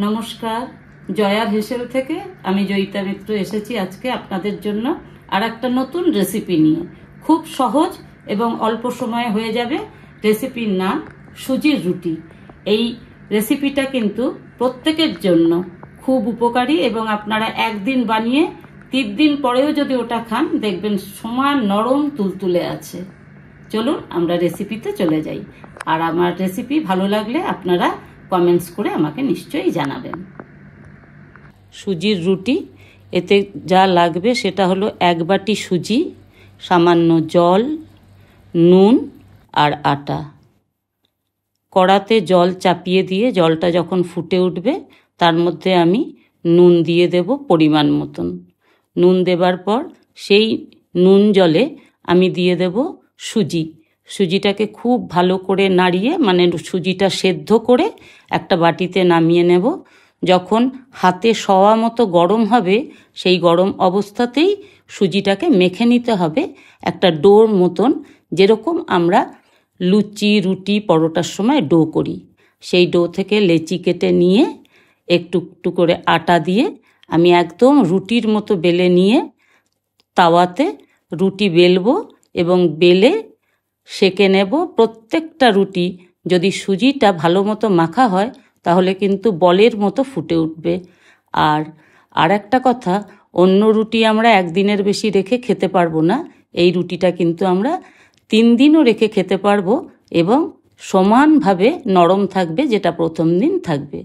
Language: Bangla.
নমস্কার, জয়ার হেসেল থেকে আমি জয়িতা মিত্র এসেছি আজকে আপনাদের জন্য আর একটা নতুন রেসিপি নিয়ে। খুব সহজ এবং অল্প সময়ে হয়ে যাবে। রেসিপির নাম সুজির রুটি। এই রেসিপিটা কিন্তু প্রত্যেকের জন্য খুব উপকারী এবং আপনারা একদিন বানিয়ে 3 দিন পরেও যদি ওটা খান দেখবেন সমান নরম তুলতুলে আছে। চলুন আমরা রেসিপিতে চলে যাই। আর আমার রেসিপি ভালো লাগলে আপনারা কমেন্টস করে আমাকে নিশ্চয়ই জানাবেন। সুজির রুটি, এতে যা লাগবে সেটা হলো 1 বাটি সুজি, সামান্য জল, নুন আর আটা। কড়াতে জল চাপিয়ে দিয়ে জলটা যখন ফুটে উঠবে তার মধ্যে আমি নুন দিয়ে দেব পরিমাণ মতন। নুন দেবার পর সেই নুন জলে আমি দিয়ে দেব সুজিটাকে খুব ভালো করে নাড়িয়ে, মানে সুজিটা সেদ্ধ করে একটা বাটিতে নামিয়ে নেব। যখন হাতে সওয়া মতো গরম হবে সেই গরম অবস্থাতেই সুজিটাকে মেখে নিতে হবে একটা ডোর মতন, যেরকম আমরা লুচি, রুটি, পরোটার সময় ডো করি। সেই ডো থেকে লেচি কেটে নিয়ে একটু একটু করে আটা দিয়ে আমি একদম রুটির মতো বেলে নিয়ে তাওয়াতে রুটি বেলবো এবং বেলে সেঁকে নেব। প্রত্যেকটা রুটি যদি সুজিটা ভালো মতো মাখা হয় তাহলে কিন্তু বলের মতো ফুটে উঠবে। আর একটা কথা, অন্য রুটি আমরা একদিনের বেশি রেখে খেতে পারবো না। এই রুটিটা কিন্তু আমরা 3 দিনও রেখে খেতে পারবো এবং সমানভাবে নরম থাকবে, যেটা প্রথম দিন থাকবে।